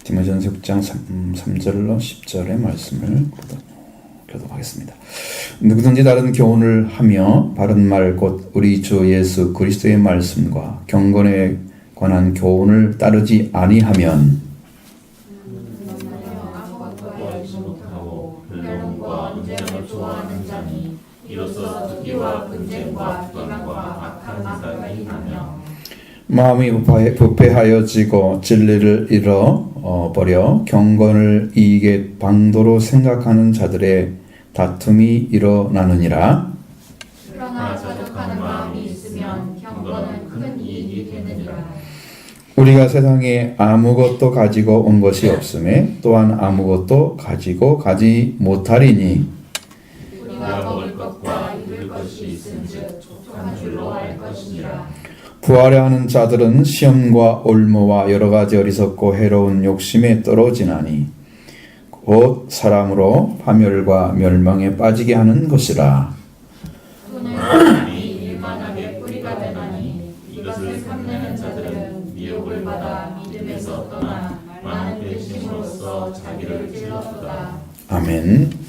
디모데전서 6장 3절로 10절의 말씀을 교독하겠습니다. 누구든지 다른 교훈을 하며 바른 말 곧 우리 주 예수 그리스도의 말씀과 경건에 관한 교훈을 따르지 아니하면 아무것도 알지 못하고 변론과 논쟁을 좋아하는 자니 이로써 투기와 분쟁과 비방과 악한 사람이 나며 마음이 부패하여지고 진리를 잃어버려 경건을 이익의 방도로 생각하는 자들의 다툼이 일어나느니라. 그러나 자족하는 마음이 있으면 경건은 큰 이익이 되느니라. 우리가 세상에 아무것도 가지고 온 것이 없음에 또한 아무것도 가지고 가지 못하리니 우리가 먹을 것과 입을 것이 있은즉 족한 줄로 알 것이니라. 부하려 하는 자들은 시험과 올무와 여러 가지 어리석고 해로운 욕심에 떨어지나니 곧 사람으로 파멸과 멸망에 빠지게 하는 것이라. 돈을 사람이 일만하게 뿌리가 되나니 이것을 삼내는 자들은 미혹을 받아 믿음에서 떠나 많은 배심으로써 자기를 찔렀도다. 아멘.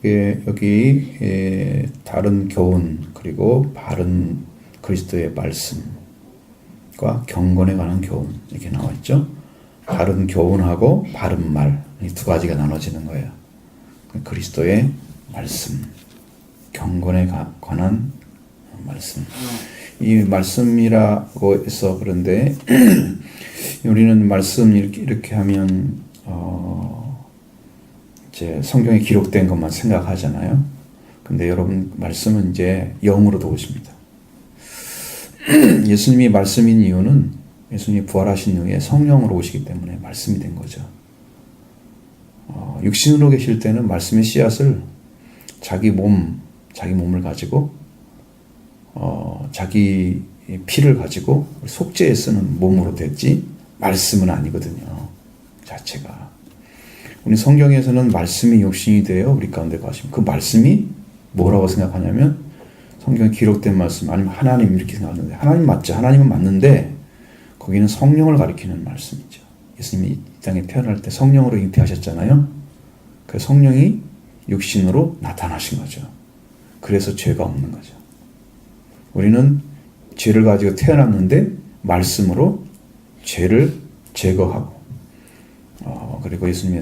여기 다른 교훈 그리고 바른 그리스도의 말씀과 경건에 관한 교훈 이렇게 나와 있죠. 바른 교훈하고 바른 말 이 두 가지가 나눠지는 거예요. 그리스도의 말씀, 경건에 관한 말씀. 이 말씀이라고 해서 그런데 우리는 말씀 이렇게 하면 이제 성경에 기록된 것만 생각하잖아요. 근데 여러분 말씀은 이제 영으로도 오십니다. 예수님이 말씀인 이유는 예수님이 부활하신 후에 성령으로 오시기 때문에 말씀이 된 거죠. 육신으로 계실 때는 말씀의 씨앗을 자기 몸을 가지고 자기 피를 가지고 속죄에 쓰는 몸으로 됐지 말씀은 아니거든요. 자체가. 우리 성경에서는 말씀이 육신이 되어 우리 가운데 가시면 그 말씀이 뭐라고 생각하냐면 성경에 기록된 말씀 아니면 하나님 이렇게 생각하는데 하나님 맞죠. 하나님은 맞는데 거기는 성령을 가리키는 말씀이죠. 예수님이 이 땅에 태어날 때 성령으로 잉태하셨잖아요. 그 성령이 육신으로 나타나신 거죠. 그래서 죄가 없는 거죠. 우리는 죄를 가지고 태어났는데 말씀으로 죄를 제거하고 그리고 예수님의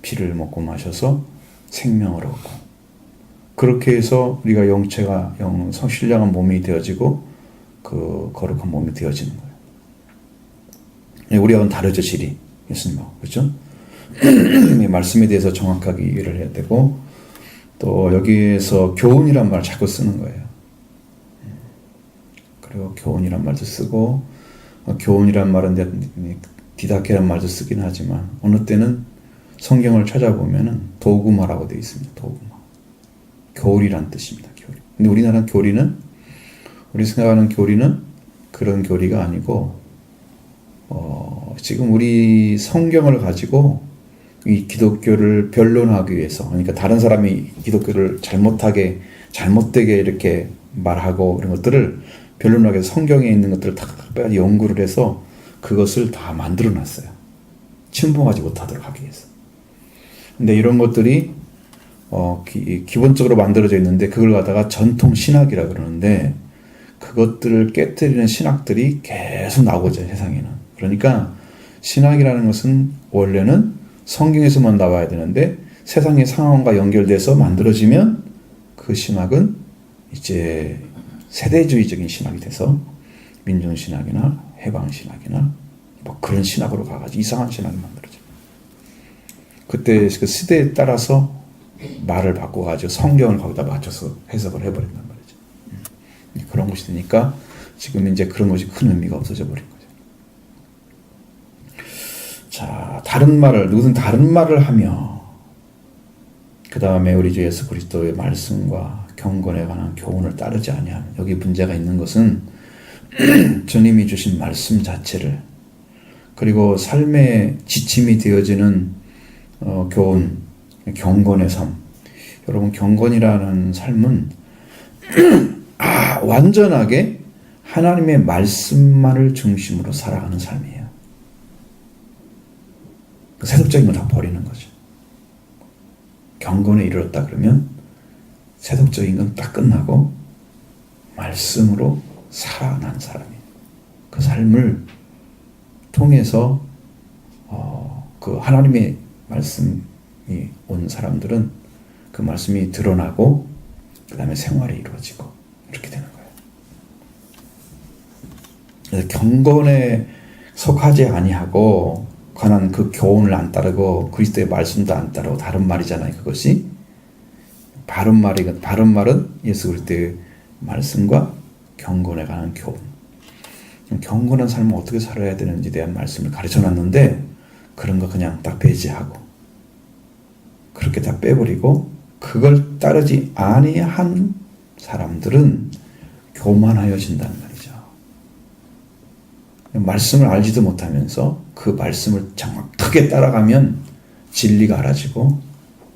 피를 먹고 마셔서 생명을 얻고 그렇게 해서 우리가 영체가 신령한 몸이 되어지고 그 거룩한 몸이 되어지는 거예요. 우리와는 다르죠, 질이. 예수님하고. 그렇죠? 말씀에 대해서 정확하게 이해를 해야 되고 또 여기에서 교훈이란 말을 자꾸 쓰는 거예요. 그리고 교훈이란 말도 쓰고 교훈이란 말은 디다케란 말도 쓰긴 하지만 어느 때는 성경을 찾아보면은 도구마라고 되어 있습니다. 도구마. 교리란 뜻입니다. 교리. 근데 우리나라 교리는 우리 생각하는 교리는 그런 교리가 아니고 지금 우리 성경을 가지고 이 기독교를 변론하기 위해서 그러니까 다른 사람이 기독교를 잘못되게 이렇게 말하고 이런 것들을 변론하기 위해서 성경에 있는 것들을 다 연구를 해서 그것을 다 만들어 놨어요. 침범하지 못하도록 하기 위해서. 근데 이런 것들이 기본적으로 만들어져 있는데 그걸 갖다가 전통 신학이라 그러는데 그것들을 깨뜨리는 신학들이 계속 나오죠, 세상에는. 그러니까 신학이라는 것은 원래는 성경에서만 나와야 되는데 세상의 상황과 연결돼서 만들어지면 그 신학은 이제 세대주의적인 신학이 돼서 민중신학이나 해방신학이나 뭐 그런 신학으로 가가지고 이상한 신학이 만들어져요. 그때 그 시대에 따라서 말을 바꿔가지고 성경을 거기다 맞춰서 해석을 해버린단 말이죠. 그런 것이 되니까 지금 이제 그런 것이 큰 의미가 없어져 버린 거죠. 자, 누구든 다른 말을 하며 그 다음에 우리 주 예수 그리스도의 말씀과 경건에 관한 교훈을 따르지 아니하면 여기 문제가 있는 것은 주님이 주신 말씀 자체를 그리고 삶의 지침이 되어지는 교훈, 경건의 삶. 여러분 경건이라는 삶은 완전하게 하나님의 말씀만을 중심으로 살아가는 삶이에요. 그 세속적인 걸 다 버리는 거죠. 경건에 이르렀다 그러면 세속적인 건 딱 끝나고 말씀으로 살아난 사람이에요. 그 삶을 통해서 그 하나님의 말씀이 온 사람들은 그 말씀이 드러나고 그 다음에 생활이 이루어지고 이렇게 되는 거예요. 그래서 경건에 속하지 아니하고 관한 그 교훈을 안 따르고 그리스도의 말씀도 안 따르고 다른 말이잖아요. 그것이 바른 말은 예수 그리스도의 말씀과 경건에 관한 교훈. 경건한 삶을 어떻게 살아야 되는지에 대한 말씀을 가르쳐 놨는데 그런 거 그냥 딱 배제하고 그렇게 다 빼버리고 그걸 따르지 아니한 사람들은 교만하여진단 말이죠. 말씀을 알지도 못하면서 그 말씀을 정확하게 따라가면 진리가 알아지고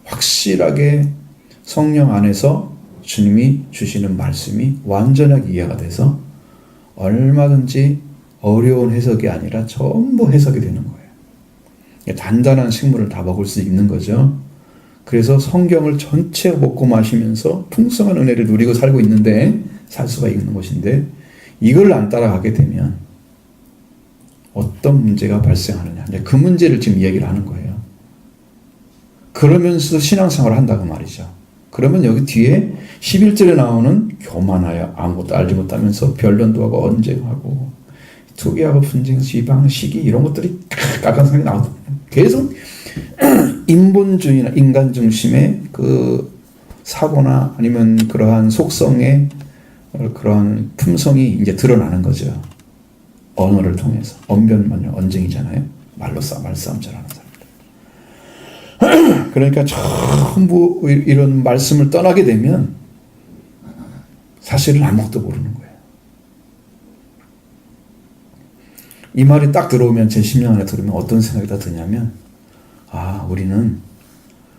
확실하게 성령 안에서 주님이 주시는 말씀이 완전하게 이해가 돼서 얼마든지 어려운 해석이 아니라 전부 해석이 되는 거예요. 단단한 식물을 다 먹을 수 있는 거죠. 그래서 성경을 전체 먹고 마시면서 풍성한 은혜를 누리고 살고 있는데 살 수가 있는 것인데 이걸 안 따라가게 되면 어떤 문제가 발생하느냐. 그 문제를 지금 얘기를 하는 거예요. 그러면서 신앙생활을 한다고 말이죠. 그러면 여기 뒤에 11절에 나오는 교만하여 아무것도 알지 못하면서 변론도 하고 언쟁하고 투기하고 분쟁, 지방, 시기 이런 것들이 각각상이 나오거든요. 계속 인본주의나 인간 중심의 그 사고나 아니면 그러한 속성의 그러한 품성이 이제 드러나는 거죠. 언어를 통해서. 언변만요. 언쟁이잖아요. 말싸움 잘하는 사람들. 그러니까 전부 이런 말씀을 떠나게 되면 사실은 아무것도 모르는 거예요. 이 말이 딱 들어오면 제 심령 안에 들으면 어떤 생각이 다 드냐면 우리는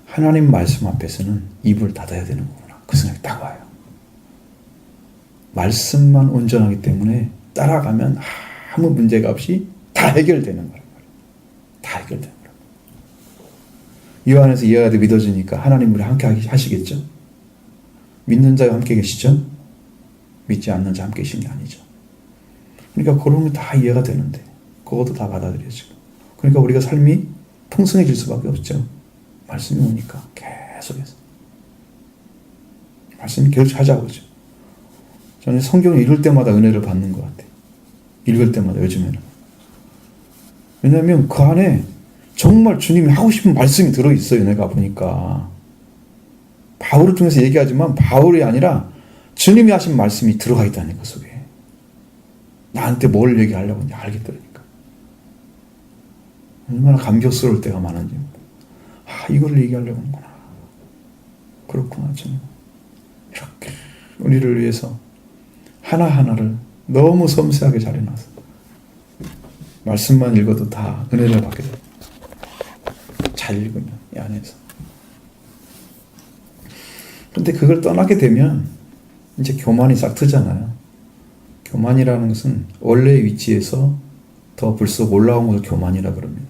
하나님 말씀 앞에서는 입을 닫아야 되는 거구나. 그 생각이 딱 와요. 말씀만 온전하기 때문에 따라가면 아무 문제가 없이 다 해결되는 거란 말이에요. 다 해결되는 거란 말이에요. 이 안에서 이해가 돼 믿어지니까 하나님 우리 함께 하시겠죠? 믿는 자와 함께 계시죠? 믿지 않는 자 함께 계신 게 아니죠. 그러니까 그런 게 다 이해가 되는데 그것도 다 받아들여지고 그러니까 우리가 삶이 풍성해질 수밖에 없죠. 말씀이 오니까 계속해서 말씀이 계속 찾아오죠. 저는 성경을 읽을 때마다 은혜를 받는 것 같아요. 읽을 때마다 요즘에는. 왜냐하면 그 안에 정말 주님이 하고 싶은 말씀이 들어있어요. 내가 보니까. 바울을 통해서 얘기하지만 바울이 아니라 주님이 하신 말씀이 들어가 있다는 그 속에. 나한테 뭘 얘기하려고 하는지 알겠더라니까. 얼마나 감격스러울 때가 많은지. 이걸 얘기하려고 하는구나. 그렇구나. 주님. 이렇게 우리를 위해서 하나하나를 너무 섬세하게 잘 해놔서 말씀만 읽어도 다 은혜를 받게 돼요. 잘 읽으면 이 안에서. 근데 그걸 떠나게 되면 이제 교만이 싹 트잖아요. 교만이라는 것은 원래의 위치에서 더 불쑥 올라온 것을 교만이라 그럽니다.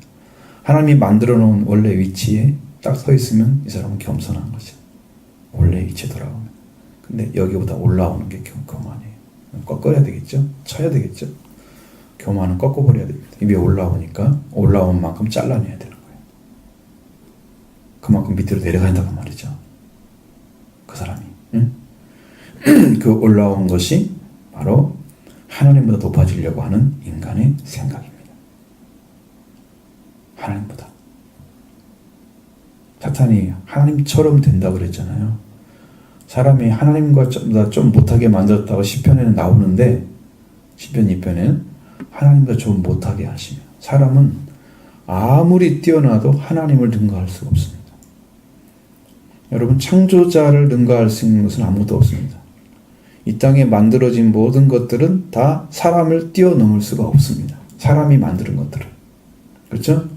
하나님이 만들어 놓은 원래의 위치에 딱 서 있으면 이 사람은 겸손한 거죠. 원래의 위치에 돌아오면. 근데 여기보다 올라오는 게 교만이에요. 꺾어야 되겠죠? 쳐야 되겠죠? 교만은 꺾어버려야 됩니다. 입에 올라오니까 올라온 만큼 잘라내야 되는 거예요. 그만큼 밑으로 내려간다고 말이죠. 그 사람이. 응? 그 올라온 것이 바로 하나님보다 높아지려고 하는 인간의 생각입니다. 하나님보다. 사탄이 하나님처럼 된다고 그랬잖아요. 사람이 하나님과 좀 못하게 만들었다고 시편에는 나오는데 시편 2편에는 하나님보다 좀 못하게 하시며 사람은 아무리 뛰어나도 하나님을 능가할 수가 없습니다. 여러분 창조자를 능가할 수 있는 것은 아무도 없습니다. 이 땅에 만들어진 모든 것들은 다 사람을 뛰어넘을 수가 없습니다. 사람이 만드는 것들은. 그렇죠?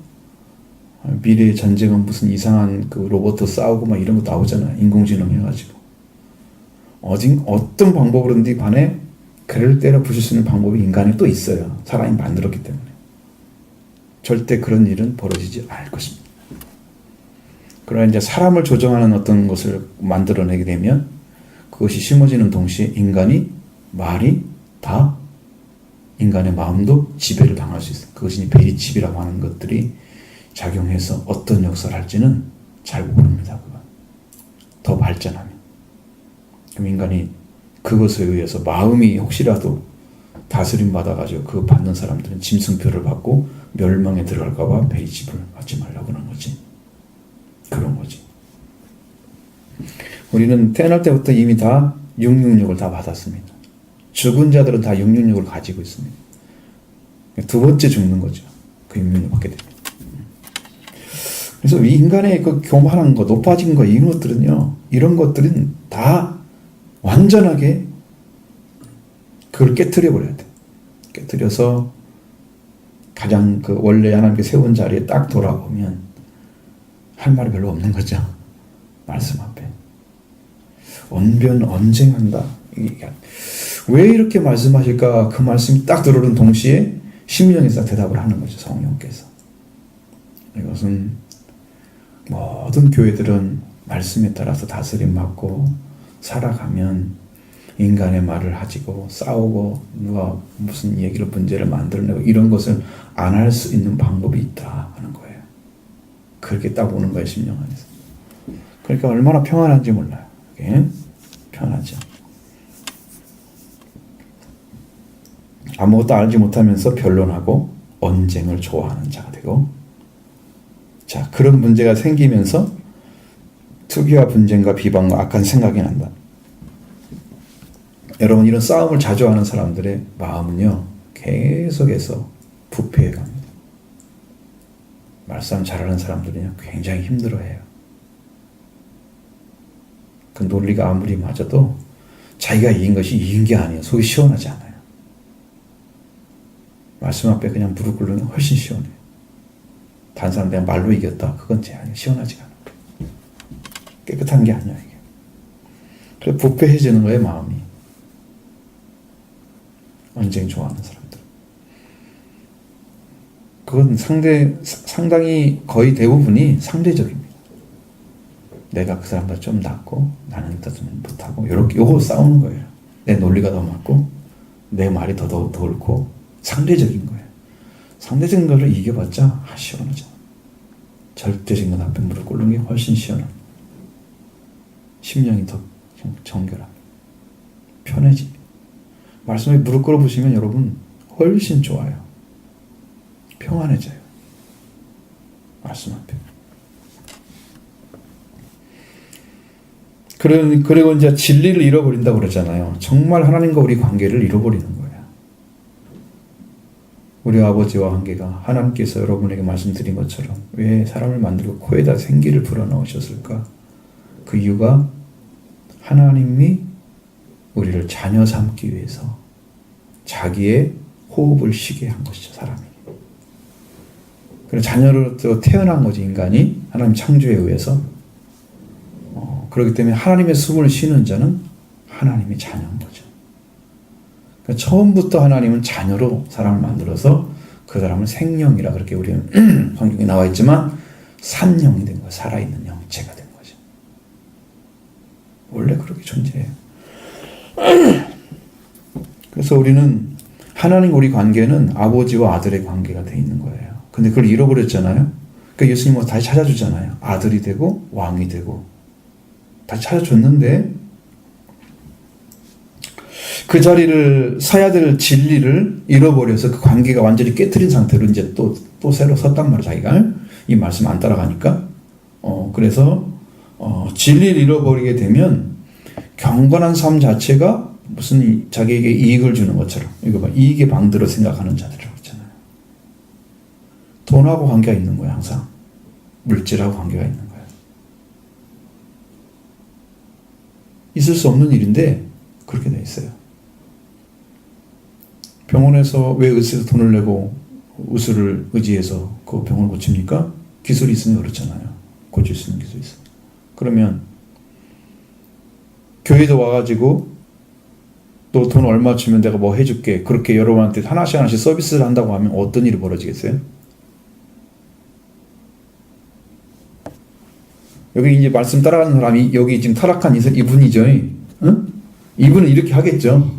미래의 전쟁은 무슨 이상한 그 로봇 싸우고 막 이런 거 나오잖아요. 인공지능 해가지고. 어떤 방법으로든지 간에 그를 때려 부술 수 있는 방법이 인간에 또 있어요. 사람이 만들었기 때문에. 절대 그런 일은 벌어지지 않을 것입니다. 그러나 이제 사람을 조정하는 어떤 것을 만들어내게 되면 그것이 심어지는 동시에 인간이 말이 다 인간의 마음도 지배를 당할 수 있어요. 그것이 베리칩이라고 하는 것들이 작용해서 어떤 역사를 할지는 잘 모릅니다. 그건. 더 발전하면. 그럼 인간이 그것에 의해서 마음이 혹시라도 다스림 받아가지고 그 받는 사람들은 짐승표를 받고 멸망에 들어갈까봐 베리칩을 받지 말라고 하는 거지. 그런 거지. 우리는 태어날 때부터 이미 다 666을 다 받았습니다. 죽은 자들은 다 666을 가지고 있습니다. 두 번째 죽는 거죠. 그 666을 받게 되면. 그래서 이 인간의 그 교만한 거, 높아진 거, 이런 것들은요, 이런 것들은 다 완전하게 그걸 깨트려 버려야 돼. 깨트려서 가장 그 원래 하나님께 세운 자리에 딱 돌아오면 할 말이 별로 없는 거죠. 말씀 앞에. 언변 언쟁한다. 왜 이렇게 말씀하실까? 그 말씀이 딱 들어오는 동시에 심령에서 대답을 하는 거죠. 성령께서. 이것은 모든 교회들은 말씀에 따라서 다스림 받고 살아가면 인간의 말을 가지고 싸우고 누가 무슨 얘기로 문제를 만들어내고 이런 것을 안 할 수 있는 방법이 있다 하는 거예요. 그렇게 딱 오는 거예요. 심령 안에서. 그러니까 얼마나 평안한지 몰라요. 그게 평안하죠. 아무것도 알지 못하면서 변론하고 언쟁을 좋아하는 자가 되고, 자, 그런 문제가 생기면서 투기와 분쟁과 비방과 악한 생각이 난다. 여러분, 이런 싸움을 자주 하는 사람들의 마음은요, 계속해서 부패해 갑니다. 말싸움 잘하는 사람들은요, 굉장히 힘들어해요. 그 논리가 아무리 맞아도 자기가 이긴 것이 이긴 게 아니에요. 속이 시원하지 않아요. 말씀 앞에 그냥 무릎 꿇는 게 훨씬 시원해요. 다른 사람 내가 말로 이겼다. 그건 제 아니에요. 시원하지가 않아요. 깨끗한 게 아니야, 이게. 그래서 부패해지는 거예요, 마음이. 언쟁 좋아하는 사람들. 그건 상당히 거의 대부분이 상대적입니다. 내가 그 사람보다 좀 낫고 나는 더 좀 못하고 이렇게 요거 싸우는 거예요. 내 논리가 더 맞고 내 말이 더 옳고 상대적인 거예요. 상대적인 거를 이겨봤자 시원하잖아. 절대적인 것 앞에 무릎 꿇는 게 훨씬 시원합니다. 심령이 더 정결합니다. 편해집니다. 말씀에 무릎 꿇어보시면 여러분 훨씬 좋아요. 평안해져요. 말씀 앞에. 그리고 이제 진리를 잃어버린다고 그러잖아요. 정말 하나님과 우리 관계를 잃어버리는 거예요. 우리 아버지와 관계가 하나님께서 여러분에게 말씀드린 것처럼 왜 사람을 만들고 코에다 생기를 불어넣으셨을까? 그 이유가 하나님이 우리를 자녀 삼기 위해서 자기의 호흡을 쉬게 한 것이죠. 사람이. 그래서 자녀로 태어난 거지, 인간이. 하나님 창조에 의해서. 그렇기 때문에 하나님의 숨을 쉬는 자는 하나님의 자녀인 거죠. 그러니까 처음부터 하나님은 자녀로 사람을 만들어서 그 사람을 생명이라 그렇게 우리는 성경에 나와 있지만 산영이 된 거예요. 살아있는 영체가 된 거죠. 원래 그렇게 존재해요. 그래서 우리는 하나님 우리 관계는 아버지와 아들의 관계가 돼 있는 거예요. 근데 그걸 잃어버렸잖아요. 그러니까 예수님은 다시 찾아주잖아요. 아들이 되고 왕이 되고 다시 찾아줬는데 그 자리를 서야 될 진리를 잃어버려서 그 관계가 완전히 깨트린 상태로 이제 또 새로 섰단 말이에요. 자기가 이 말씀 안 따라가니까. 그래서 진리를 잃어버리게 되면 경건한 삶 자체가 무슨 자기에게 이익을 주는 것처럼, 이거 봐, 이익의 방대로 생각하는 자들이라고 했잖아요. 돈하고 관계가 있는 거예요. 항상 물질하고 관계가 있는 거예요. 있을 수 없는 일인데 그렇게 돼 있어요. 병원에서 왜 의사에서 돈을 내고 의술을 의지해서 그 병을 고칩니까? 기술이 있으면 그렇잖아요. 고칠 수 있는 기술이 있어요. 그러면 교회도 와가지고 또 돈 얼마 주면 내가 뭐 해줄게. 그렇게 여러분한테 하나씩 하나씩 서비스를 한다고 하면 어떤 일이 벌어지겠어요? 여기 이제 말씀 따라가는 사람이 여기 지금 타락한 이분이죠. 응? 이분은 이렇게 하겠죠.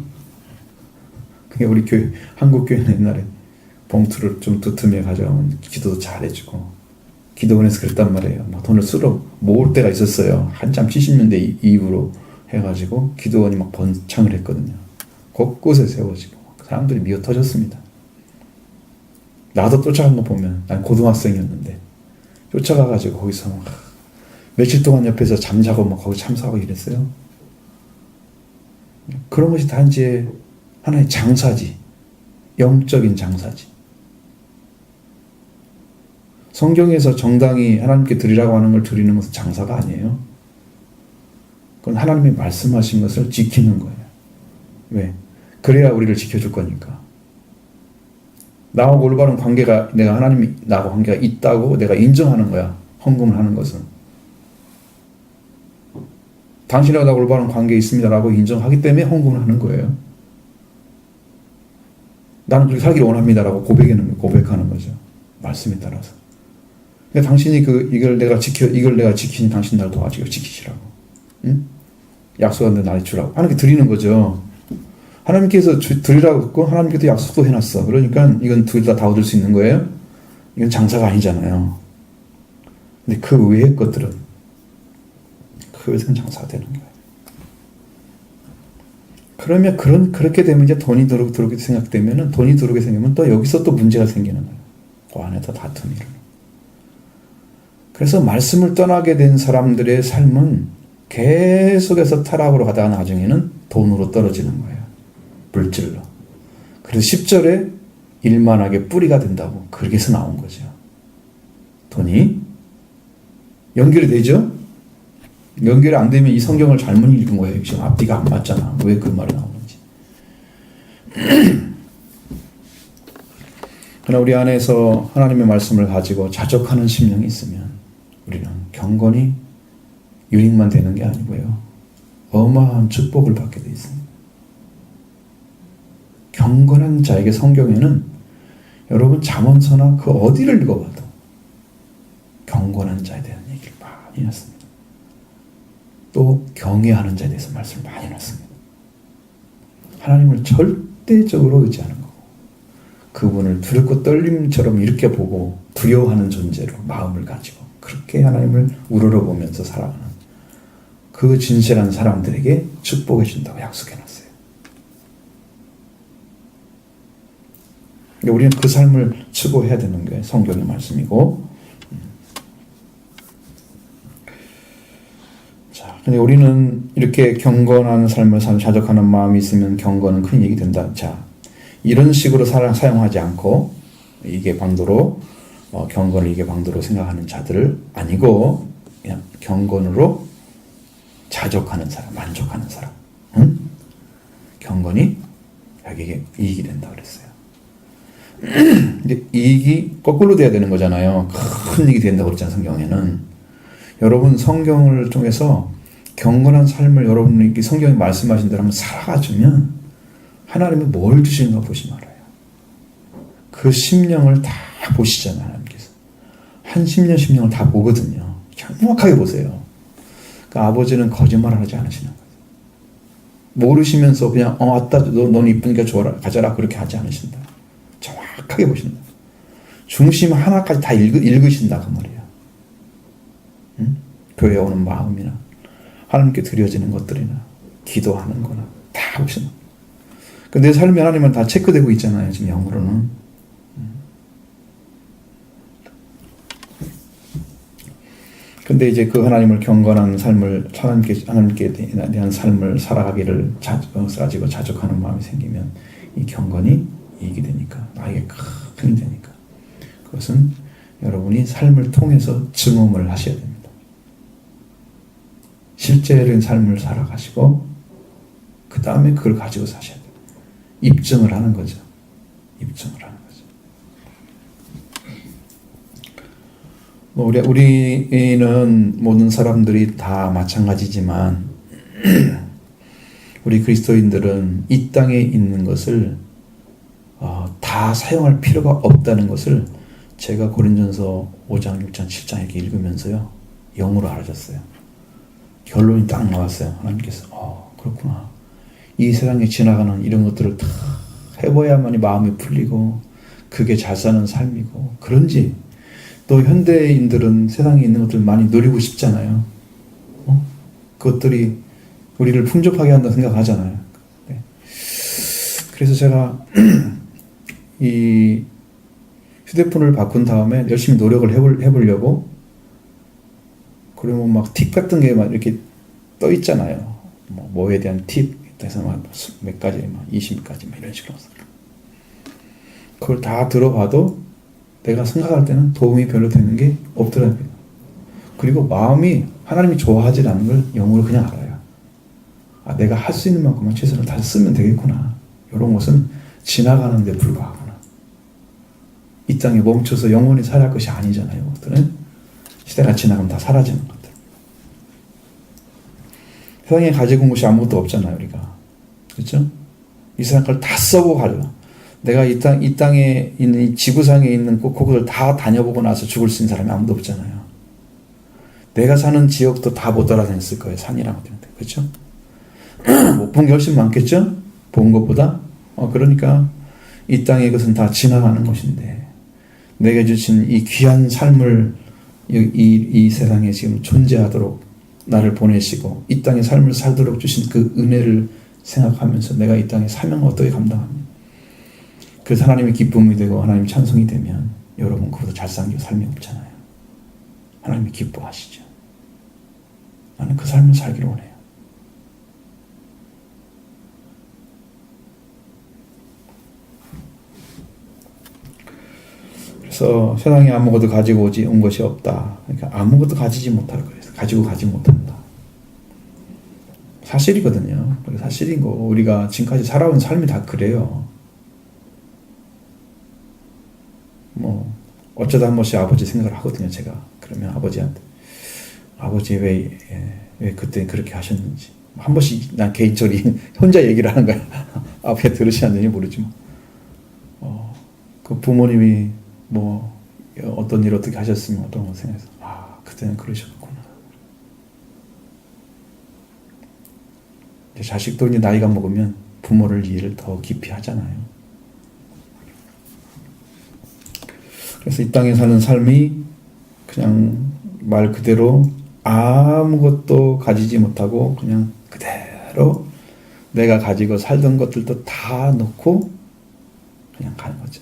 그게 우리 교회, 한국 교회는 옛날에 봉투를 좀 두툼하게 가져가면 기도도 잘해주고 기도원에서 그랬단 말이에요. 막 돈을 쓰러 모을 때가 있었어요. 한참 70년대 이후로 해가지고 기도원이 막 번창을 했거든요. 곳곳에 세워지고 사람들이 미어 터졌습니다. 나도 쫓아간 거 보면 난 고등학생이었는데 쫓아가가지고 거기서 막 며칠 동안 옆에서 잠자고 막 거기 참석하고 이랬어요. 그런 것이 다 이제 하나의 장사지. 영적인 장사지. 성경에서 정당히 하나님께 드리라고 하는 걸 드리는 것은 장사가 아니에요. 그건 하나님이 말씀하신 것을 지키는 거예요. 왜? 그래야 우리를 지켜줄 거니까. 나하고 올바른 관계가, 내가 하나님이 나하고 관계가 있다고 내가 인정하는 거야. 헌금을 하는 것은. 당신하고 나하고 올바른 관계 있습니다라고 인정하기 때문에 헌금을 하는 거예요. 나는 그렇게 살기를 원합니다라고 고백하는 거죠. 말씀에 따라서. 그러니까 당신이 이걸 내가 지키니 당신 날 도와주고 지키시라고. 응? 약속한 데 나를 주라고. 하나님께 드리는 거죠. 하나님께서 드리라고 했고 하나님께도 약속도 해놨어. 그러니까 이건 둘 다 얻을 수 있는 거예요. 이건 장사가 아니잖아요. 근데 그 외의 것들은 그것은 장사가 되는 거예요. 그러면 그렇게 되면 이제 돈이 들어오게 생각되면은 돈이 들어오게 생기면 또 여기서 또 문제가 생기는 거예요. 그 안에서 다툼이 일어나요. 그래서 말씀을 떠나게 된 사람들의 삶은 계속해서 타락으로 가다가 나중에는 돈으로 떨어지는 거예요. 물질로. 그래서 10절에 일만하게 뿌리가 된다고 그렇게 해서 나온 거죠. 돈이 연결이 되죠? 연결이 안 되면 이 성경을 잘못 읽은 거예요. 지금 앞뒤가 안 맞잖아. 왜 그 말이 나오는지. 그러나 우리 안에서 하나님의 말씀을 가지고 자족하는 심령이 있으면 우리는 경건이 유익만 되는 게 아니고요. 어마어마한 축복을 받게 돼 있습니다. 경건한 자에게 성경에는 여러분 잠언서나 그 어디를 읽어봐도 경건한 자에 대한 얘기를 많이 했습니다. 또 경외하는 자에 대해서 말씀을 많이 놨습니다. 하나님을 절대적으로 의지하는 거고 그분을 두렵고 떨림처럼 이렇게 보고 두려워하는 존재로 마음을 가지고 그렇게 하나님을 우러러보면서 살아가는 그 진실한 사람들에게 축복해 준다고 약속해놨어요. 우리는 그 삶을 추구해야 되는 게 성경의 말씀이고, 자, 근데 우리는 이렇게 경건한 삶을 자족하는 마음이 있으면 경건은 큰 이익이 된다. 자, 이런 식으로 사용하지 않고 이게 방도로 경건을 이게 방도로 생각하는 자들을 아니고 그냥 경건으로 자족하는 사람, 만족하는 사람, 응? 경건이 자기에게 이익이 된다 그랬어요. 근데 이익이 거꾸로 돼야 되는 거잖아요. 큰 이익이 된다고 그랬잖아요. 성경에는. 여러분 성경을 통해서 경건한 삶을 여러분이 성경이 말씀하신 대로 한번 살아가주면 하나님이 뭘 주시는가 보시면 알아요. 그 심령을 다 보시잖아요. 하나님께서. 한 심령 심령을 다 보거든요. 정확하게 보세요. 그러니까 아버지는 거짓말을 하지 않으시는 거예요. 모르시면서 그냥 왔다 너는 이쁘니까 줘라 가져라 그렇게 하지 않으신다. 정확하게 보신다. 중심 하나까지 다 읽으신다 그 말이에요. 응? 교회에 오는 마음이나 하나님께 드려지는 것들이나 기도하는 거나 다 보신다. 내 삶이 하나님은 다 체크되고 있잖아요. 지금 영으로는. 근데 이제 그 하나님을 경건한 삶을 하나님께 대한 삶을 살아가기를 가지고 자족하는 마음이 생기면 이 경건이 이익이 되니까 나에게 큰 힘이 되니까 그것은 여러분이 삶을 통해서 증언을 하셔야 됩니다. 실제적인 삶을 살아가시고 그 다음에 그걸 가지고 사셔야 돼요. 입증을 하는 거죠. 입증을 하는 거죠. 우리는 모든 사람들이 다 마찬가지지만 우리 그리스도인들은 이 땅에 있는 것을 다 사용할 필요가 없다는 것을 제가 고린전서 5장, 6장, 7장 이렇게 읽으면서요 영으로 알아졌어요. 결론이 딱 나왔어요. 하나님께서 그렇구나. 이 세상에 지나가는 이런 것들을 다 해봐야만이 마음이 풀리고 그게 잘 사는 삶이고 그런지 또 현대인들은 세상에 있는 것들 많이 누리고 싶잖아요. 그것들이 우리를 풍족하게 한다고 생각하잖아요. 네. 그래서 제가 이 휴대폰을 바꾼 다음에 열심히 노력을 해보려고 그러면 막 팁 같은 게 막 이렇게 떠 있잖아요. 뭐에 대한 팁 해서 몇 가지, 20가지 이런 식으로. 그걸 다 들어봐도 내가 생각할 때는 도움이 별로 되는 게 없더라고요. 그리고 마음이 하나님이 좋아하지 않는 걸 영으로 그냥 알아요. 내가 할 수 있는 만큼만 최선을 다해 쓰면 되겠구나. 이런 것은 지나가는 데 불과하구나. 이 땅에 멈춰서 영원히 살아갈 것이 아니잖아요. 그들은 시대가 지나가면 다 사라지는 것들. 세상에 가지고 온 것이 아무것도 없잖아요, 우리가. 그렇죠? 이 세상 걸 다 써보고 가려. 내가 이 땅에 있는, 이 지구상에 있는 그곳을 다 다녀보고 나서 죽을 수 있는 사람이 아무도 없잖아요. 내가 사는 지역도 다 못 돌아다녔을 거예요, 산이랑 어떤 데. 그렇죠? 못 본 게 훨씬 많겠죠? 본 것보다. 그러니까 이 땅의 것은 다 지나가는 것인데, 내게 주신 이 귀한 삶을 이 세상에 지금 존재하도록 나를 보내시고 이 땅의 삶을 살도록 주신 그 은혜를 생각하면서 내가 이 땅의 사명을 어떻게 감당합니까? 그래서 하나님의 기쁨이 되고 하나님의 찬송이 되면 여러분 그보다 잘 사는 삶이 없잖아요. 하나님이 기뻐하시죠. 나는 그 삶을 살기를 원해요. 그래서 세상에 아무것도 가지고 온 것이 없다. 그러니까 아무것도 가지지 못할 거예요. 가지고 가지 못한다. 사실이거든요. 사실인 거. 우리가 지금까지 살아온 삶이 다 그래요. 어쩌다 한 번씩 아버지 생각을 하거든요, 제가. 그러면 아버지한테. 아버지 왜 그때 그렇게 하셨는지. 한 번씩 난 개인적으로 혼자 얘기를 하는 거야. 앞에 들으시는지 모르지만. 그 부모님이 어떤 일 어떻게 하셨으면 어떤 거 생각해서. 그때는 그러셨구나. 자식도 이제 나이가 먹으면 부모를 이해를 더 깊이 하잖아요. 그래서 이 땅에 사는 삶이 그냥 말 그대로 아무것도 가지지 못하고 그냥 그대로 내가 가지고 살던 것들도 다 놓고 그냥 가는 거죠.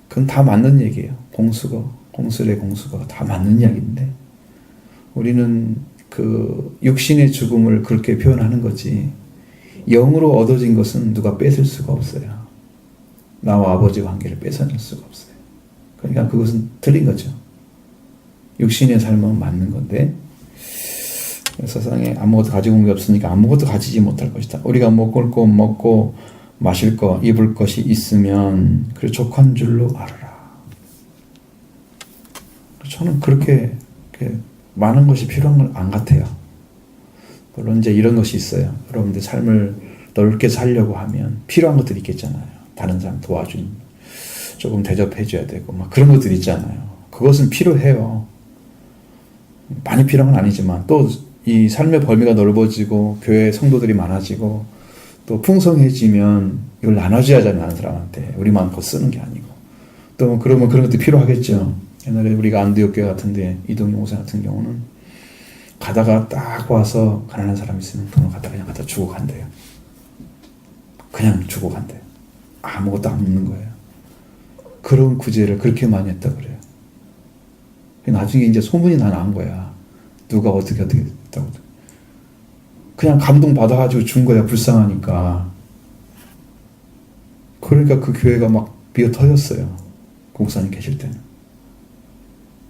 그건 다 맞는 얘기예요. 공술의 공수가 다 맞는 이야기인데 우리는 그 육신의 죽음을 그렇게 표현하는 거지 영으로 얻어진 것은 누가 뺏을 수가 없어요. 나와 아버지 관계를 뺏어낼 수가 없어요. 그러니까 그것은 틀린 거죠. 육신의 삶은 맞는 건데 세상에 아무것도 가지고 온 게 없으니까 아무것도 가지지 못할 것이다. 우리가 먹을 거 먹고 마실 거 입을 것이 있으면 그래 족한 줄로 알아라. 저는 그렇게 많은 것이 필요한 건 안 같아요. 물론 이제 이런 것이 있어요. 여러분들 삶을 넓게 살려고 하면 필요한 것들이 있겠잖아요. 다른 사람 도와준, 조금 대접해줘야 되고 막 그런 것들이 있잖아요. 그것은 필요해요. 많이 필요한 건 아니지만 또 이 삶의 범위가 넓어지고 교회 성도들이 많아지고 또 풍성해지면 이걸 나눠줘야 하잖아요. 다른 사람한테. 우리만 더 쓰는 게 아니고 또 그러면 그런 것도 필요하겠죠. 옛날에 우리가 안디옥교회 같은데 이동희 목사 같은 경우는 가다가 딱 와서 가난한 사람 있으면 돈을 그냥 갖다 주고 간대요. 그냥 주고 간대요. 아무것도 안 묻는 거예요. 그런 구제를 그렇게 많이 했다 그래요. 나중에 이제 소문이 난 거야. 누가 어떻게 했다고. 그냥 감동 받아가지고 준 거야. 불쌍하니까. 그러니까 그 교회가 막 비어 터졌어요. 목사님 계실 때는.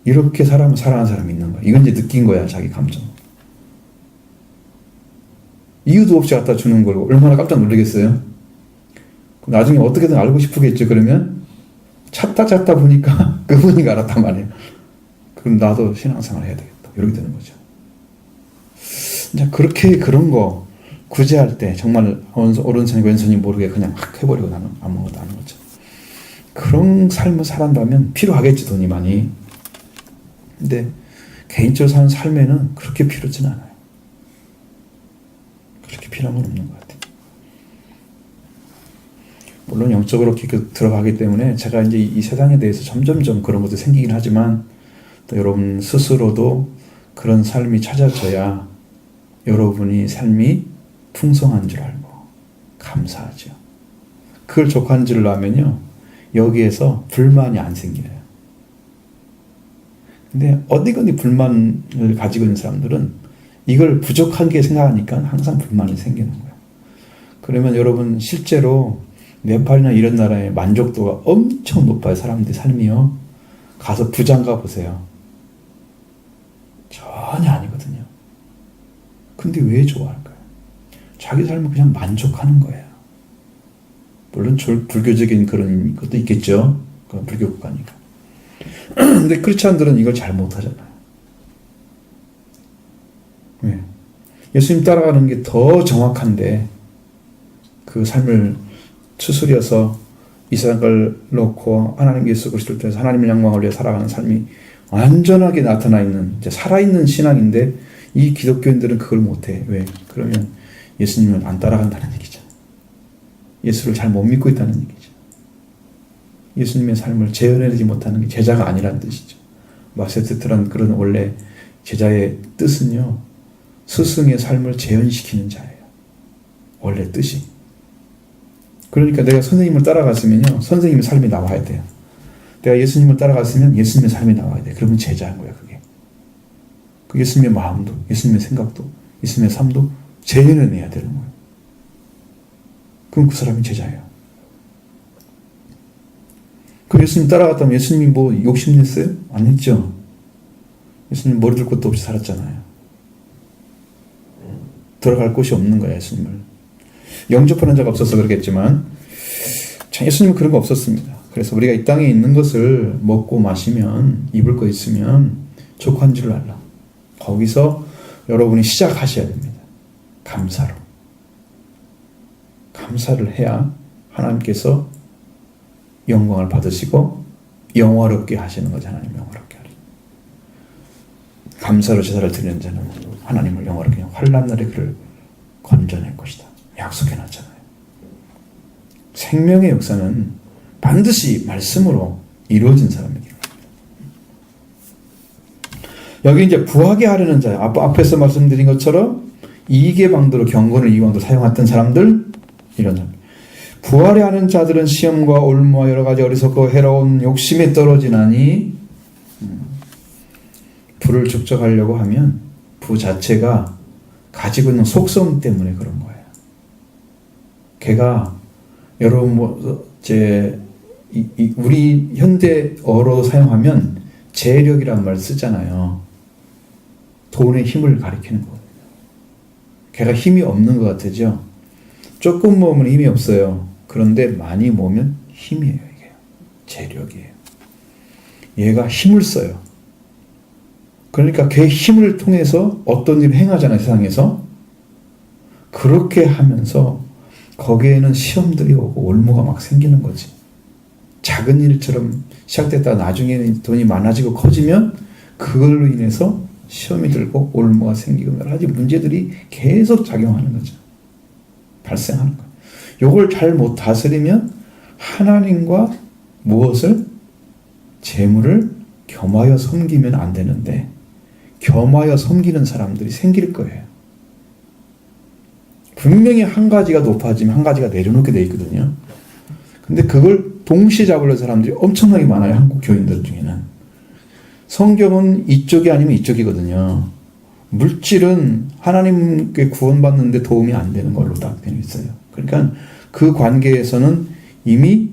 이렇게 살아가는 사람이 있는 거야. 이건 이제 느낀 거야. 자기 감정. 이유도 없이 갖다 주는 걸 얼마나 깜짝 놀라겠어요. 나중에 어떻게든 알고 싶겠죠. 그러면 찾다 보니까 그분이 알았단 말이에요. 그럼 나도 신앙생활 해야 되겠다. 이렇게 되는 거죠. 이제 그렇게 그런 거 구제할 때 정말 오른손이 왼손이 모르게 그냥 막 해버리고 나는 아무것도 안 하는 거죠. 그런 삶을 살한다면 필요하겠지, 돈이 많이. 근데 개인적으로 사는 삶에는 그렇게 필요하진 않아요. 그렇게 필요한 건 없는 것 같아요. 물론 영적으로 깊게 들어가기 때문에 제가 이제 이 세상에 대해서 점점점 그런 것도 생기긴 하지만 또 여러분 스스로도 그런 삶이 찾아져야 여러분이 삶이 풍성한 줄 알고 감사하죠. 그걸 족한 줄 알면요, 여기에서 불만이 안 생겨요. 근데 어디건디 불만을 가지고 있는 사람들은 이걸 부족한 게 생각하니까 항상 불만이 생기는 거예요. 그러면 여러분 실제로 네팔이나 이런 나라의 만족도가 엄청 높아요. 사람들의 삶이요. 가서 부장 가보세요. 전혀 아니거든요. 근데 왜 좋아할까요? 자기 삶을 그냥 만족하는 거예요. 물론 불교적인 그런 것도 있겠죠. 그건 불교 국가니까. 근데 크리스찬들은 이걸 잘 못하잖아요. 왜? 예수님 따라가는 게 더 정확한데 그 삶을 추스려서 이 세상을 놓고 하나님 예수 그리스도를 통해서 하나님의 영광을 위해 살아가는 삶이 완전하게 나타나 있는 이제 살아있는 신앙인데 이 기독교인들은 그걸 못해. 왜? 그러면 예수님을 안 따라간다는 얘기죠. 예수를 잘 못 믿고 있다는 얘기죠. 예수님의 삶을 재현해내지 못하는 게 제자가 아니라는 뜻이죠. 마세트트란 그런 원래 제자의 뜻은요, 스승의 삶을 재현시키는 자예요. 원래 뜻이. 그러니까 내가 선생님을 따라갔으면요, 선생님의 삶이 나와야 돼요. 내가 예수님을 따라갔으면 예수님의 삶이 나와야 돼. 그러면 제자인 거야, 그게. 그 예수님의 마음도, 예수님의 생각도, 예수님의 삶도 재현해내야 되는 거예요. 그럼 그 사람이 제자예요. 그 예수님 따라갔다면 예수님이 뭐 욕심냈어요? 안 했죠. 예수님 머리 둘 것도 없이 살았잖아요. 들어갈 곳이 없는 거야, 예수님을. 영접하는 자가 없어서 그러겠지만 예수님은 그런 거 없었습니다. 그래서 우리가 이 땅에 있는 것을 먹고 마시면, 입을 거 있으면 족한 줄 알라. 거기서 여러분이 시작하셔야 됩니다. 감사로. 감사를 해야 하나님께서 영광을 받으시고 영화롭게 하시는 거죠. 하나님 영화롭게 하리. 감사로 제사를 드리는 자는 하나님을 영화롭게 환난 날에 그를 건져낼 것이다. 약속해놨잖아요. 생명의 역사는 반드시 말씀으로 이루어진 사람에게. 여기 이제 부하게 하려는 자예요. 앞에서 말씀드린 것처럼 이익의 방도로 경건을 이익의 방도로 사용했던 사람들, 이런 사람. 부하려 하는 자들은 시험과 올무와 여러 가지 어리석고 해로운 욕심에 떨어지나니, 부를 축적하려고 하면 부 자체가 가지고 있는 속성 때문에 그런 거예요. 걔가 여러분 우리 현대어로 사용하면 재력이란 말 쓰잖아요. 돈의 힘을 가리키는 거거든요. 걔가 힘이 없는 것 같으죠. 조금 모으면 힘이 없어요. 그런데 많이 모으면 힘이에요. 이게 재력이에요. 얘가 힘을 써요. 그러니까 걔 힘을 통해서 어떤 일을 행하잖아요. 세상에서. 그렇게 하면서 거기에는 시험들이 오고 올무가 막 생기는 거지. 작은 일처럼 시작됐다가 나중에는 돈이 많아지고 커지면 그걸로 인해서 시험이 들고 올무가 생기고 여러 가지 문제들이 계속 작용하는 거죠. 발생하는 거예요. 요걸 잘 못 다스리면 하나님과 무엇을? 재물을 겸하여 섬기면 안 되는데 겸하여 섬기는 사람들이 생길 거예요. 분명히 한 가지가 높아지면 한 가지가 내려놓게 돼 있거든요. 근데 그걸 동시에 잡으려는 사람들이 엄청나게 많아요. 한국 교인들 중에는. 성경은 이쪽이 아니면 이쪽이거든요. 물질은 하나님께 구원받는데 도움이 안 되는 걸로 딱 되어 있어요. 그러니까 그 관계에서는 이미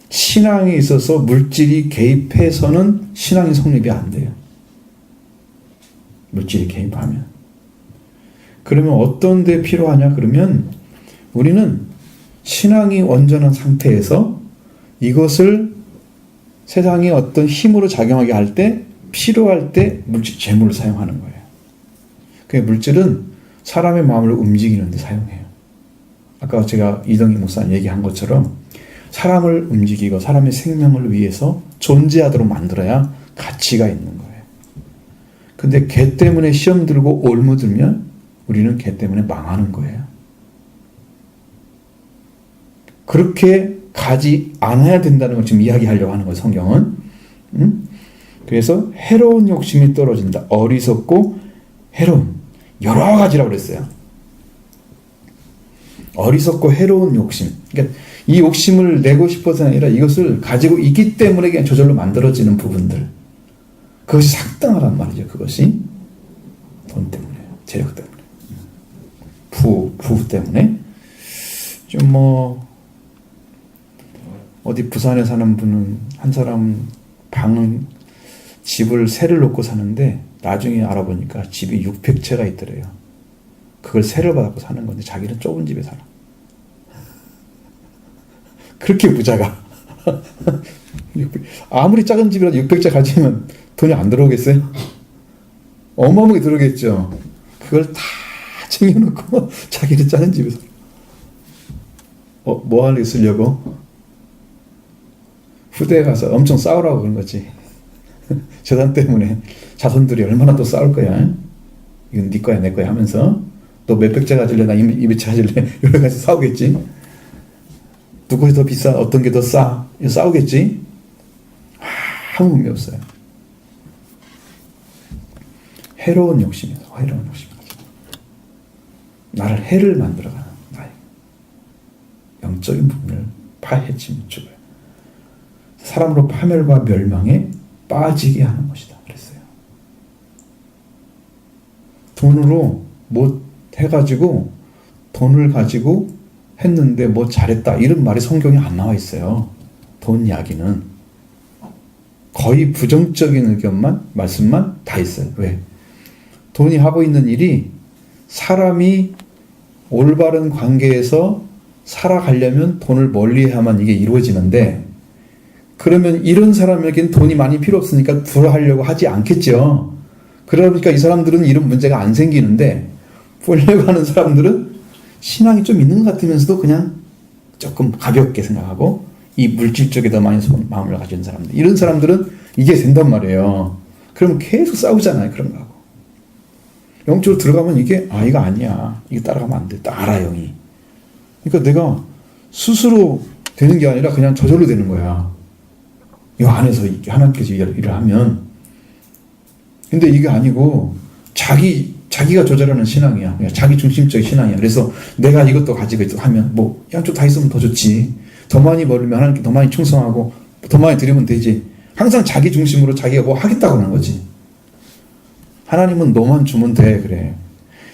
신앙에 있어서 물질이 개입해서는 신앙이 성립이 안 돼요. 물질이 개입하면. 그러면 어떤 데 필요하냐? 그러면 우리는 신앙이 온전한 상태에서 이것을 세상에 어떤 힘으로 작용하게 할 때 필요할 때 물질, 재물을 사용하는 거예요. 그 물질은 사람의 마음을 움직이는 데 사용해요. 아까 제가 이동희 목사님 얘기한 것처럼 사람을 움직이고 사람의 생명을 위해서 존재하도록 만들어야 가치가 있는 거예요. 근데 개 때문에 시험 들고 올무들면 우리는 개 때문에 망하는 거예요. 그렇게 가지 않아야 된다는 걸 지금 이야기하려고 하는 거예요, 성경은. 그래서 해로운 욕심이 떨어진다. 어리석고 해로운. 여러 가지라고 그랬어요. 어리석고 해로운 욕심. 그러니까 이 욕심을 내고 싶어서가 아니라 이것을 가지고 있기 때문에 그냥 저절로 만들어지는 부분들. 그것이 상당하란 말이죠. 그것이 돈 때문에, 재력 때문에, 부부 때문에. 좀 어디 부산에 사는 분은 한 사람은 집을 세를 놓고 사는데 나중에 알아보니까 집이 600채가 있더래요. 그걸 세를 받고 사는 건데 자기는 좁은 집에 살아. 그렇게 부자가. 아무리 작은 집이라도 600채 가지면 돈이 안 들어오겠어요? 어마어마하게 들어오겠죠. 그걸 다 챙겨놓고 자기는 작은 집에 살아. 뭐 하려고 쓰려고? 후대에 가서 엄청 싸우라고 그런 거지. 재산 때문에 자손들이 얼마나 또 싸울 거야. 이건 네 거야 내 거야 하면서 너 몇백 채 가질래 나 200채 가질래 여러 가지 싸우겠지. 누구이 더 비싸 어떤 게 더 싸 싸우겠지. 아무 의미 없어요. 해로운 욕심이에요. 해로운 욕심. 나를 해를 만들어가는 나의 영적인 부분을 파헤치면 죽어요. 사람으로 파멸과 멸망에 빠지게 하는 것이다. 그랬어요. 돈으로 뭐 해가지고 돈을 가지고 했는데 뭐 잘했다 이런 말이 성경에 안 나와 있어요. 돈 이야기는 거의 부정적인 의견만 말씀만 다 있어요. 왜? 돈이 하고 있는 일이 사람이 올바른 관계에서 살아가려면 돈을 멀리해야만 이게 이루어지는데 그러면 이런 사람에겐 돈이 많이 필요 없으니까 불하려고 하지 않겠죠. 그러니까 이 사람들은 이런 문제가 안 생기는데 보려고 하는 사람들은 신앙이 좀 있는 것 같으면서도 그냥 조금 가볍게 생각하고 이 물질 쪽에 더 많이 마음을 가진 사람들 이런 사람들은 이게 된단 말이에요. 그러면 계속 싸우잖아요. 그런 거하고 영적으로 들어가면 이게 이거 아니야. 이거 따라가면 안 돼. 알아 영이. 그러니까 내가 스스로 되는 게 아니라 그냥 저절로 되는 거야. 이 안에서 하나님께서 일을 하면. 근데 이게 아니고 자기가 조절하는 신앙이야. 그냥 자기 중심적인 신앙이야. 그래서 내가 이것도 가지고 하면 뭐 양쪽 다 있으면 더 좋지. 더 많이 벌면 하나님께 더 많이 충성하고 더 많이 드리면 되지. 항상 자기 중심으로 자기가 뭐 하겠다고 하는 거지. 하나님은 너만 주면 돼. 그래.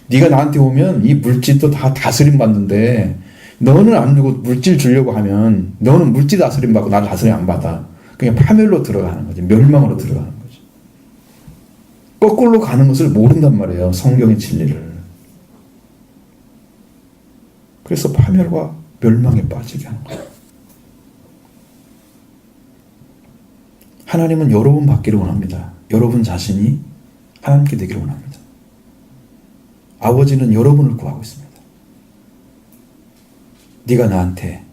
네가 나한테 오면 이 물질도 다 다스림 받는데 너는 안 주고 물질 주려고 하면 너는 물질 다스림 받고 나는 다스림 안 받아. 그냥 파멸로 들어가는 거지. 멸망으로 들어가는 거지. 거꾸로 가는 것을 모른단 말이에요. 성경의 진리를. 그래서 파멸과 멸망에 빠지게 하는 거예요. 하나님은 여러분 받기를 원합니다. 여러분 자신이 하나님께 되기를 원합니다. 아버지는 여러분을 구하고 있습니다. 네가 나한테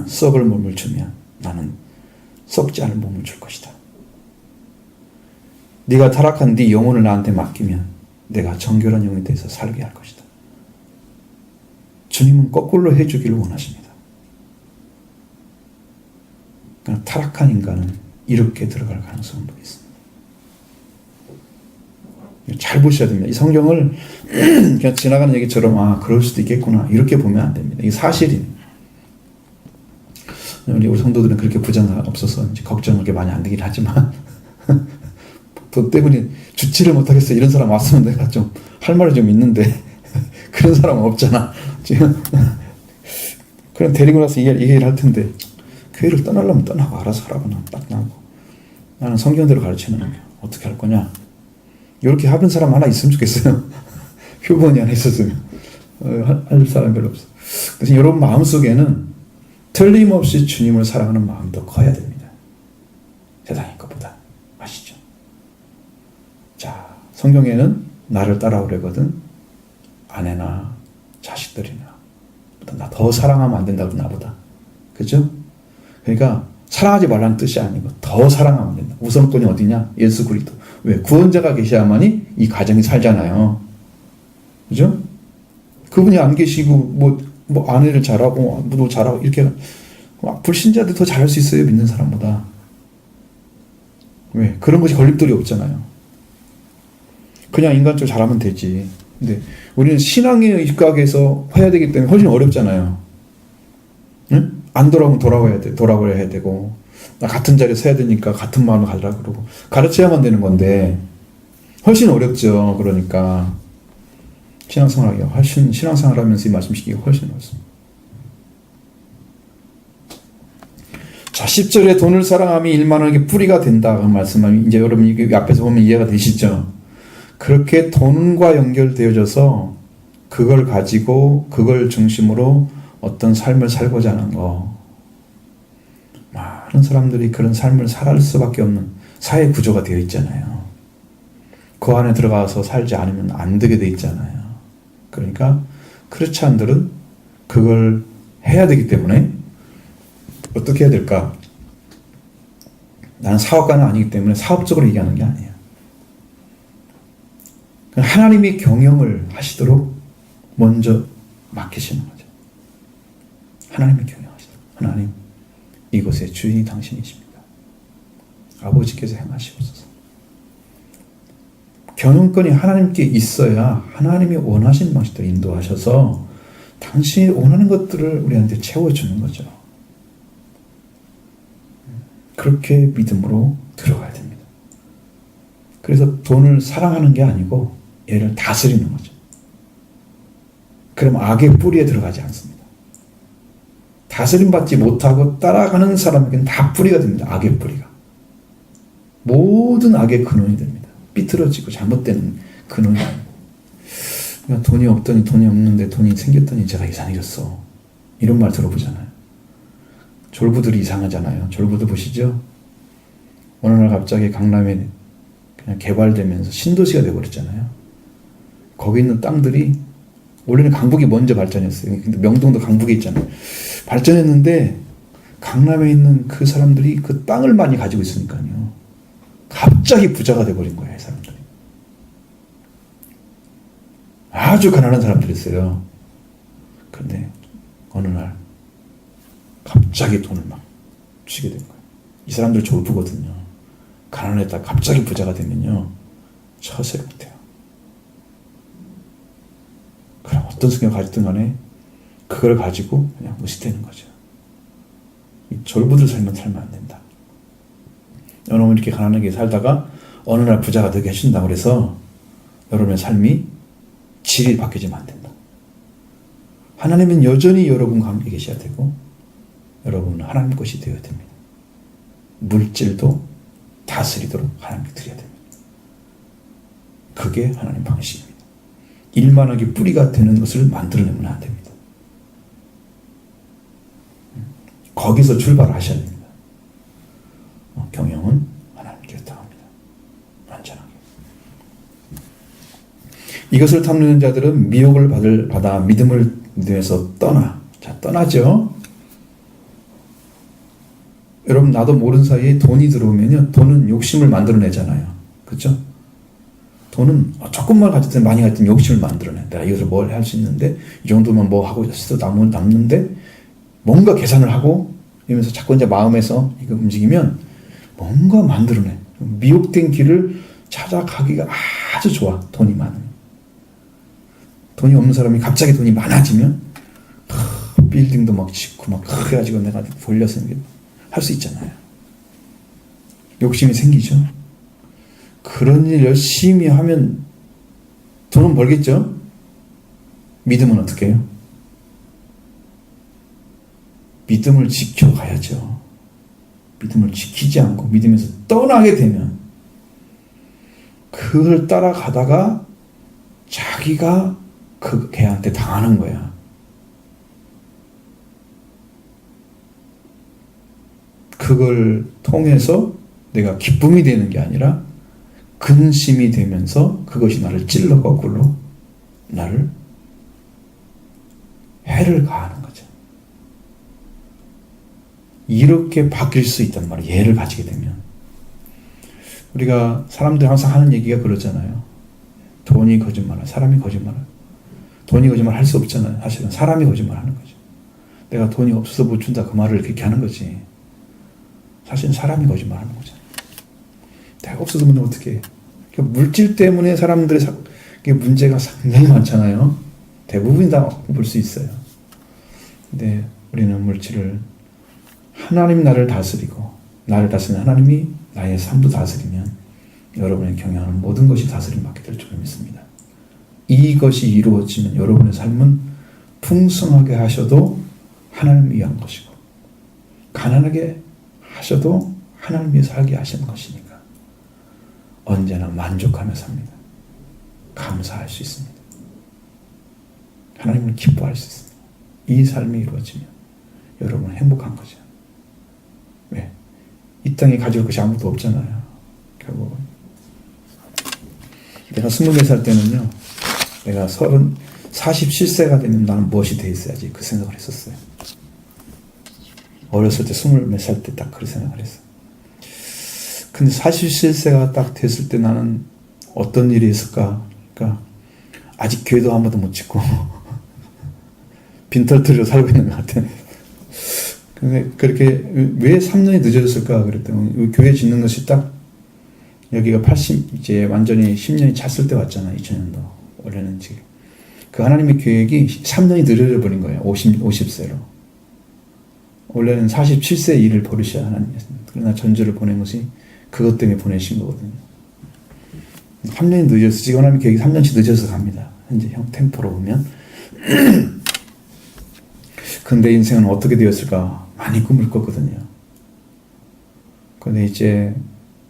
썩을 몸을 주면 나는 썩지 않은 몸을 줄 것이다. 네가 타락한 네 영혼을 나한테 맡기면 내가 정결한 영에 대해서 살게 할 것이다. 주님은 거꾸로 해주기를 원하십니다. 그러나 타락한 인간은 이렇게 들어갈 가능성은 있습니다. 잘 보셔야 됩니다. 이 성경을 그냥 지나가는 얘기처럼 그럴 수도 있겠구나 이렇게 보면 안 됩니다. 이게 사실이에요. 우리 성도들은 그렇게 부자가 없어서 이제 걱정을 그렇게 많이 안 되긴 하지만 돈 때문에 주치를 못하겠어 이런 사람 왔으면 내가 좀 할 말이 좀 있는데 그런 사람은 없잖아. 지금 그럼 데리고 나서 얘기를 할 텐데 교회를 떠나려면 떠나고 알아서 하라고 딱 나고 나는 성경대로 가르치는 거야. 어떻게 할 거냐? 이렇게 하는 사람 하나 있으면 좋겠어요. 표본이 하나 있었으면 할 사람 별로 없어. 그래서 여러분 마음속에는 틀림없이 주님을 사랑하는 마음이 더 커야 됩니다. 세상의 것보다. 아시죠? 자, 성경에는 나를 따라오려거든 아내나 자식들이나 나 더 사랑하면 안 된다고 나보다. 그죠? 그러니까 사랑하지 말라는 뜻이 아니고 더 사랑하면 된다. 우선권이 어디냐? 예수 그리스도. 왜? 구원자가 계셔야만이 이 가정이 살잖아요. 그죠? 그분이 안 계시고 뭐 아내를 잘하고 뭐도 잘하고 이렇게 불신자들 더 잘할 수 있어요. 믿는 사람보다. 왜? 그런 것이 걸림돌이 없잖아요. 그냥 인간적으로 잘하면 되지. 근데 우리는 신앙의 입각에서 해야 되기 때문에 훨씬 어렵잖아요. 응? 안 돌아오면 돌아와야 되고, 나 같은 자리에 서야 되니까 같은 마음을 가지라 그러고, 가르쳐야만 되는 건데, 훨씬 어렵죠. 그러니까. 신앙생활 하면서 이 말씀시키기가 훨씬 어렵습니다. 자, 10절에 돈을 사랑함이 일만하게 뿌리가 된다. 그 말씀은 이제 여러분 이 앞에서 보면 이해가 되시죠? 그렇게 돈과 연결되어져서 그걸 가지고 그걸 중심으로 어떤 삶을 살고자 하는 거. 많은 사람들이 그런 삶을 살아갈 수밖에 없는 사회 구조가 되어 있잖아요. 그 안에 들어가서 살지 않으면 안 되게 되어 있잖아요. 그러니까 크리스찬들은 그걸 해야 되기 때문에 어떻게 해야 될까? 나는 사업가는 아니기 때문에 사업적으로 얘기하는 게 아니에요. 하나님이 경영을 하시도록 먼저 맡기시는 거죠. 하나님이 경영하시도록. 하나님, 이곳의 주인이 당신이십니다. 아버지께서 행하시옵소서. 경영권이 하나님께 있어야 하나님이 원하시는 방식대로 인도하셔서 당신이 원하는 것들을 우리한테 채워주는 거죠. 그렇게 믿음으로 들어가야 됩니다. 그래서 돈을 사랑하는 게 아니고 얘를 다스리는 거죠. 그럼 악의 뿌리에 들어가지 않습니다. 다스림 받지 못하고 따라가는 사람에게는 다 뿌리가 됩니다. 악의 뿌리가. 모든 악의 근원이 됩니다. 삐뚤어지고 잘못된 근원이 됩니다. 그러니까 돈이 없더니 돈이 없는데 돈이 생겼더니 제가 이상해졌어. 이런 말 들어보잖아요. 졸부들이 이상하잖아요. 졸부들 보시죠? 어느 날 갑자기 강남에 그냥 개발되면서 신도시가 되어버렸잖아요. 거기 있는 땅들이 원래는 강북이 먼저 발전했어요. 근데 명동도 강북에 있잖아요. 발전했는데 강남에 있는 그 사람들이 그 땅을 많이 가지고 있으니까요. 갑자기 부자가 돼버린 거예요. 이 사람들이. 아주 가난한 사람들이었어요. 근데 어느 날 갑자기 돈을 막 주게 된 거예요. 이 사람들 졸부거든요. 가난했다 갑자기 부자가 되면요. 처세 못해요. 그럼 어떤 성격을 가지든 간에 그걸 가지고 그냥 무시되는 거죠. 이 졸부들 살면 안 된다. 여러분 이렇게 가난하게 살다가 어느 날 부자가 되게 해준다고 그래서 여러분의 삶이 질이 바뀌지면 안 된다. 하나님은 여전히 여러분과 함께 계셔야 되고 여러분은 하나님 것이 되어야 됩니다. 물질도 다스리도록 하나님께 드려야 됩니다. 그게 하나님 방식입니다. 일만하게 뿌리가 되는 것을 만들어내면 안 됩니다. 거기서 출발하셔야 됩니다. 경영은 하나님께 부탁합니다. 완전하게. 이것을 탐내는 자들은 미혹을 받아 믿음을 위해서 떠나. 자, 떠나죠. 여러분 나도 모르는 사이에 돈이 들어오면요. 돈은 욕심을 만들어내잖아요. 그렇죠? 돈은 조금만 가질 때 많이 가질 때 욕심을 만들어내. 내가 이것을 뭘 할 수 있는데 이 정도면 뭐 하고 있어도 남는데 뭔가 계산을 하고 이러면서 자꾸 이제 마음에서 이거 움직이면 뭔가 만들어내. 미혹된 길을 찾아가기가 아주 좋아. 돈이 많으면. 돈이 없는 사람이 갑자기 돈이 많아지면 빌딩도 막 짓고 막 그래가지고 내가 돌려서 할 수 있잖아요. 욕심이 생기죠. 그런 일 열심히 하면 돈은 벌겠죠. 믿음은 어떻게 해요? 믿음을 지켜가야죠. 믿음을 지키지 않고 믿음에서 떠나게 되면 그걸 따라가다가 자기가 그 걔한테 당하는 거야. 그걸 통해서 내가 기쁨이 되는 게 아니라 근심이 되면서 그것이 나를 찔러 거꾸로 나를 예를 가하는 거죠. 이렇게 바뀔 수 있단 말이에요. 예를 가지게 되면. 우리가 사람들 항상 하는 얘기가 그러잖아요. 돈이 거짓말하고 사람이 거짓말하고. 돈이 거짓말 할 수 없잖아요. 사실은 사람이 거짓말하는 거죠. 내가 돈이 없어서 못 준다 그 말을 그렇게 하는 거지. 사실은 사람이 거짓말하는 거잖아요. 내가 없어서 못 어떻게 해. 그러니까 물질 때문에 사람들의 문제가 상당히 많잖아요. 대부분 다 볼 수 있어요. 근데 우리는 물질을 하나님 나를 다스리고 나를 다스리는 하나님이 나의 삶도 다스리면 여러분의 경영하는 모든 것이 다스림 받게 될 줄 믿습니다. 이것이 이루어지면 여러분의 삶은 풍성하게 하셔도 하나님 위한 것이고 가난하게 하셔도 하나님 위해 살게 하시는 것이니까 언제나 만족하며 삽니다. 감사할 수 있습니다. 하나님을 기뻐할 수 있습니다. 이 삶이 이루어지면 여러분은 행복한 거죠. 왜? 이 땅에 가져올 것이 아무것도 없잖아요. 결국은 내가 24살 때는요, 내가 47세가 되면 나는 무엇이 돼 있어야지 그 생각을 했었어요. 어렸을 때 20몇 살 때 딱 그런 생각을 했어요. 근데 47세가 딱 됐을 때 나는 어떤 일이 있을까? 그러니까 아직 교회도 한 번도 못 짓고 빈털터리로 살고 있는 것 같아요. 근데 그렇게 왜 3년이 늦어졌을까 그랬더니 교회 짓는 것이 딱 여기가 이제 완전히 10년이 찼을 때 왔잖아. 2000년도. 원래는 지금 그 하나님의 계획이 3년이 늦어져 버린 거예요. 50세로. 원래는 47세 일을 버리셔야 하나님이었습니다. 그러나 전주를 보낸 것이 그것 때문에 보내신 거거든요. 3년이 늦어서 지금 하나님의 계획이 3년씩 늦어서 갑니다. 현재 형 템포로 보면. 근데 인생은 어떻게 되었을까? 많이 꿈을 꿨거든요. 근데 이제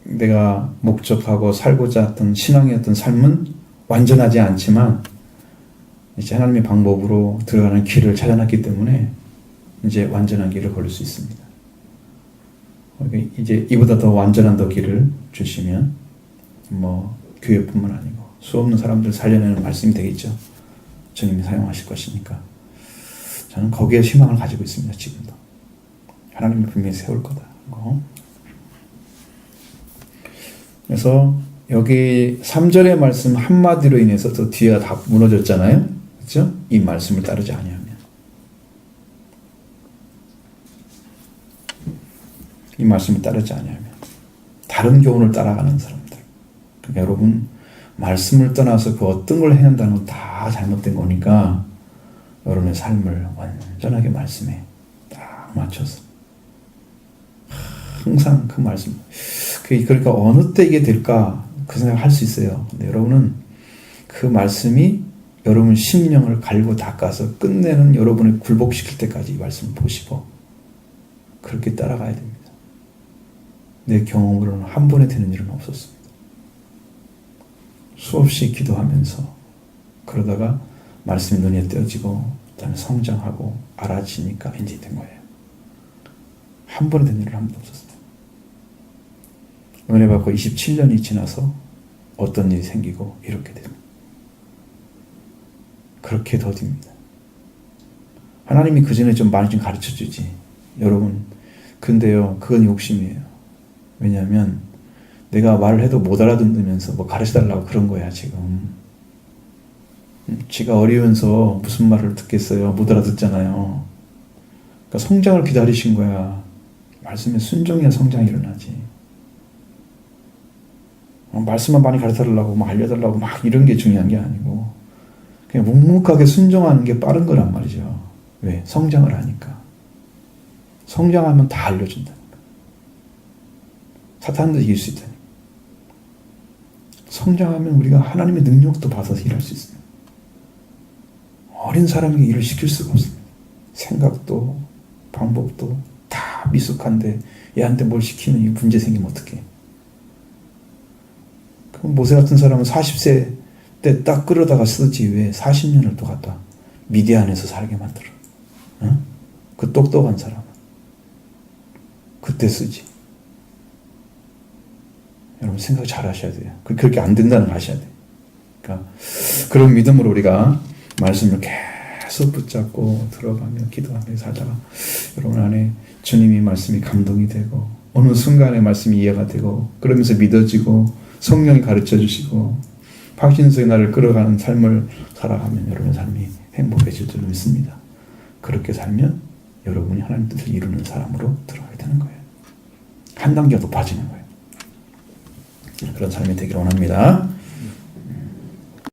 내가 목적하고 살고자 했던 신앙이었던 삶은 완전하지 않지만 이제 하나님의 방법으로 들어가는 길을 찾아놨기 때문에 이제 완전한 길을 걸을 수 있습니다. 이제 이보다 더 완전한 더 길을 주시면 뭐 교회뿐만 아니고 수없는 사람들 살려내는 말씀이 되겠죠. 주님이 사용하실 것이니까 저는 거기에 희망을 가지고 있습니다. 지금도 하나님이 분명히 세울 거다. 그래서 여기 3절의 말씀 한마디로 인해서 더 뒤가 다 무너졌잖아요. 그렇죠? 이 말씀을 따르지 아니하면. 이 말씀을 따르지 아니하면. 다른 교훈을 따라가는 사람들. 그러니까 여러분 말씀을 떠나서 그 어떤 걸 해야 한다는 건 다 잘못된 거니까 여러분의 삶을 완전하게 말씀에 딱 맞춰서 항상 그 말씀. 그러니까 어느 때 이게 될까 그 생각을 할 수 있어요. 근데 여러분은 그 말씀이 여러분 심령을 갈고 닦아서 끝내는 여러분을 굴복시킬 때까지 이 말씀을 보시고 그렇게 따라가야 됩니다. 내 경험으로는 한 번에 되는 일은 없었습니다. 수없이 기도하면서 그러다가 말씀이 눈에 띄어지고 그다음에 성장하고 알아지니까 이제 된 거예요. 한 번에 된 일은 한 번도 없었어요. 은혜 받고 27년이 지나서 어떤 일이 생기고 이렇게 됩니다. 그렇게 더딥니다. 하나님이 그 전에 좀 많이 좀 가르쳐 주지. 여러분, 근데요, 그건 욕심이에요. 왜냐하면 내가 말을 해도 못 알아듣으면서 뭐 가르쳐 달라고 그런 거야, 지금. 지가 어려우면서 무슨 말을 듣겠어요? 못 알아듣잖아요. 그러니까 성장을 기다리신 거야. 말씀에 순종해야 성장이 일어나지. 말씀만 많이 가르쳐달라고 막 알려달라고 막 이런 게 중요한 게 아니고 그냥 묵묵하게 순종하는 게 빠른 거란 말이죠. 왜? 성장을 하니까. 성장하면 다 알려준다니까. 사탄도 이길 수 있다니까. 성장하면 우리가 하나님의 능력도 받아서 일할 수 있습니다. 어린 사람에게 일을 시킬 수가 없습니다. 생각도 방법도 다 미숙한데 얘한테 뭘 시키면 이 문제 생기면 어떡해. 그럼 모세 같은 사람은 40세 때 딱 끌어다가 쓰지 왜 40년을 또 갖다 미디안에서 살게 만들어. 응? 그 똑똑한 사람은 그때 쓰지. 여러분 생각 잘 하셔야 돼요. 그렇게 안 된다는 거 하셔야 돼요. 그러니까 그런 믿음으로 우리가 말씀을 계속 붙잡고 들어가며 기도하며 살다가 여러분 안에 주님의 말씀이 감동이 되고 어느 순간에 말씀이 이해가 되고 그러면서 믿어지고 성령이 가르쳐 주시고 확신성의 나를 끌어가는 삶을 살아가면 여러분의 삶이 행복해질 줄 믿습니다. 그렇게 살면 여러분이 하나님 뜻을 이루는 사람으로 들어가게 되는 거예요. 한 단계가 높아지는 거예요. 그런 삶이 되기를 원합니다.